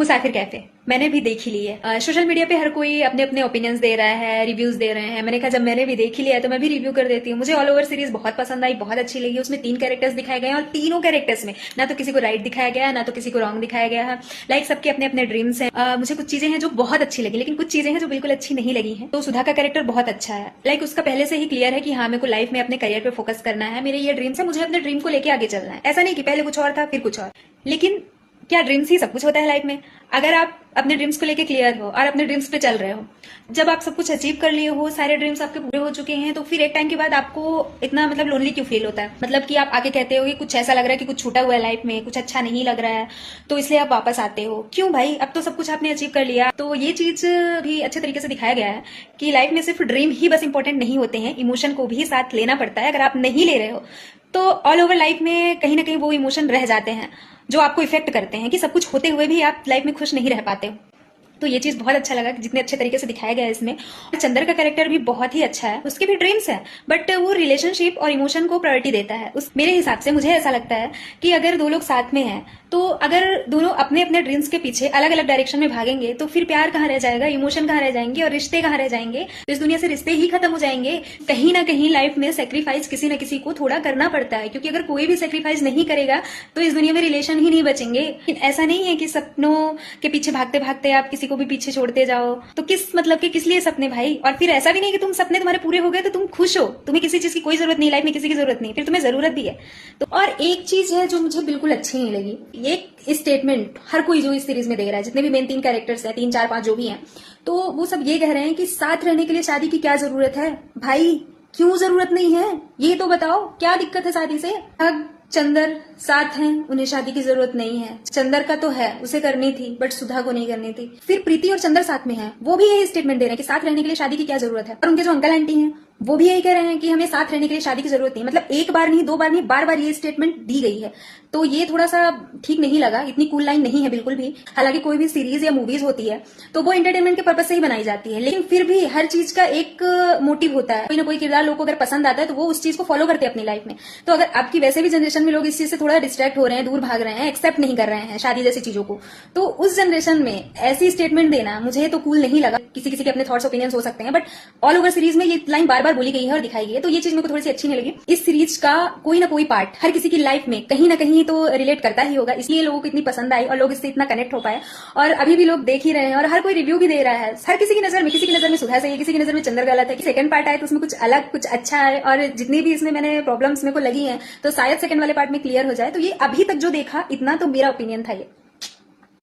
मुसाफिर cafe मैंने भी देख ही ली है। सोशल मीडिया पे हर कोई अपने अपने ओपिनियंस दे रहा है, रिव्यूज दे रहे हैं। मैंने कहा जब मैंने भी देख ही लिया है तो मैं भी रिव्यू कर देती हूँ। मुझे ऑल ओवर सीरीज बहुत पसंद आई, बहुत अच्छी लगी। उसमें 3 कैरेक्टर्स दिखाए गए हैं और तीनों कैरेक्टर्स में ना तो किसी को राइट दिखाया गया है, ना तो किसी को रॉन्ग दिखाया गया है। लाइक सबके अपने अपने ड्रीम्स हैं। मुझे कुछ चीजें हैं जो बहुत अच्छी लगी, लेकिन कुछ चीजें हैं जो बिल्कुल अच्छी नहीं लगी हैं। तो सुधा का कैरेक्टर बहुत अच्छा है। लाइक उसका पहले से ही क्लियर है कि हाँ, मेरे को लाइफ में अपने करियर पे फोकस करना है, मेरे ये ड्रीम्स है, मुझे अपने ड्रीम को लेके आगे चलना है। ऐसा नहीं कि पहले कुछ और था फिर कुछ और। लेकिन क्या ड्रीम्स ही सब कुछ होता है लाइफ में? अगर आप अपने ड्रीम्स को लेके क्लियर हो और अपने ड्रीम्स पे चल रहे हो, जब आप सब कुछ अचीव कर लिए हो, सारे ड्रीम्स आपके पूरे हो चुके हैं, तो फिर एक टाइम के बाद आपको इतना लोनली क्यों फील होता है? मतलब कि आप आके कहते हो कि कुछ ऐसा लग रहा है कि कुछ छूटा हुआ है लाइफ में, कुछ अच्छा नहीं लग रहा है, तो इसलिए आप वापस आते हो। क्यों भाई? अब तो सब कुछ आपने अचीव कर लिया। तो ये चीज भी अच्छे तरीके से दिखाया गया है कि लाइफ में सिर्फ ड्रीम ही बस इंपॉर्टेंट नहीं होते हैं, इमोशन को भी साथ लेना पड़ता है। अगर आप नहीं ले रहे हो तो ऑल ओवर लाइफ में कहीं ना कहीं वो इमोशन रह जाते हैं जो आपको इफेक्ट करते हैं कि सब कुछ होते हुए भी आप लाइफ में खुश नहीं रह पाते हो। तो ये चीज बहुत अच्छा लगा कि जितने अच्छे तरीके से दिखाया गया है इसमें। चंदर का कैरेक्टर भी बहुत ही अच्छा है। उसके भी ड्रीम्स है, बट वो रिलेशनशिप और इमोशन को प्रायोरिटी देता है। मेरे हिसाब से मुझे ऐसा लगता है कि अगर 2 लोग साथ में हैं, तो अगर दोनों अपने अपने ड्रीम्स के पीछे अलग अलग डायरेक्शन में भागेंगे तो फिर प्यार कहाँ रह जाएगा, इमोशन कहाँ रह जाएंगे और रिश्ते कहाँ रह जाएंगे? तो इस दुनिया से रिश्ते ही खत्म हो जाएंगे। कहीं ना कहीं लाइफ में सेक्रीफाइस किसी न किसी को थोड़ा करना पड़ता है, क्योंकि अगर कोई भी सेक्रीफाइस नहीं करेगा तो इस दुनिया में रिलेशन ही नहीं बचेंगे। ऐसा नहीं है कि सपनों के पीछे भागते भागते आप किसी को भी पीछे छोड़ते जाओ। तो किस लिए सपने भाई? और फिर ऐसा भी नहीं कि तुम सपने तुम्हारे पूरे हो गए तो तुम खुश हो, तुम्हें किसी चीज की कोई जरूरत नहीं, लाइफ में किसी की जरूरत नहीं, फिर तुम्हें जरूरत भी है। तो और एक चीज है जो मुझे बिल्कुल अच्छी नहीं लगी, ये स्टेटमेंट हर कोई जो इस सीरीज में देख रहा है, जितने भी मेन 3 कैरेक्टर्स हैं, 3 4 5 जो भी हैं, तो वो सब ये कह रहे हैं कि साथ रहने के लिए शादी की क्या जरूरत है? भाई क्यों जरूरत नहीं है? ये तो बताओ, क्या दिक्कत है शादी से? अब चंदर साथ हैं, उन्हें शादी की जरूरत नहीं है। चंदर का तो है, उसे करनी थी, बट सुधा को नहीं करनी थी। फिर प्रीति और चंदर साथ में हैं, वो भी यही स्टेटमेंट दे रहे हैं कि साथ रहने के लिए शादी की क्या जरूरत है। और उनके जो अंकल आंटी हैं वो भी यही कह रहे हैं कि हमें साथ रहने के लिए शादी की जरूरत नहीं। मतलब एक बार नहीं, 2 बार नहीं, बार बार ये स्टेटमेंट दी गई है। तो ये थोड़ा सा ठीक नहीं लगा, इतनी कूल लाइन नहीं है बिल्कुल भी। हालांकि कोई भी सीरीज या मूवीज होती है तो वो एंटरटेनमेंट के पर्पज से ही बनाई जाती है, लेकिन फिर भी हर चीज का एक मोटिव होता है। कोई ना कोई किरदार लोगों को अगर पसंद आता है तो वो उस चीज को फॉलो करते हैं अपनी लाइफ में। तो अगर आपकी वैसे भी जनरेशन में लोग इस चीज से थोड़ा डिस्ट्रैक्ट हो रहे हैं, दूर भाग रहे हैं, एक्सेप्ट नहीं कर रहे हैं शादी जैसी चीजों को, तो उस जनरेशन में ऐसी स्टेटमेंट देना मुझे तो कूल नहीं लगा। किसी किसी के अपने थॉट्स ओपिनियंस हो सकते हैं, बट ऑल ओवर सीरीज में ये लाइन बार बार बोली गई है और दिखाई गई है, तो ये चीज मेरे को थोड़ी सी अच्छी नहीं लगी। इस सीरीज का कोई ना कोई पार्ट हर किसी की लाइफ में कहीं ना कहीं तो रिलेट करता ही होगा, इसलिए लोगों को इतनी पसंद आई और लोग इससे इतना कनेक्ट हो पाए। और अभी भी लोग देख ही रहे हैं और हर कोई रिव्यू भी दे रहा है। हर किसी की नजर में, किसी की नजर में सुधा सही है, किसी की नजर में चंदर गलत है। कि सेकंड पार्ट आए तो उसमें कुछ अलग, कुछ अच्छा है, और जितनी भी इसमें मैंने प्रॉब्लम्स मेरे को लगी हैं तो शायद सेकंड वाले पार्ट में क्लियर हो जाए। तो ये अभी तक जो देखा, इतना तो मेरा ओपिनियन था ये।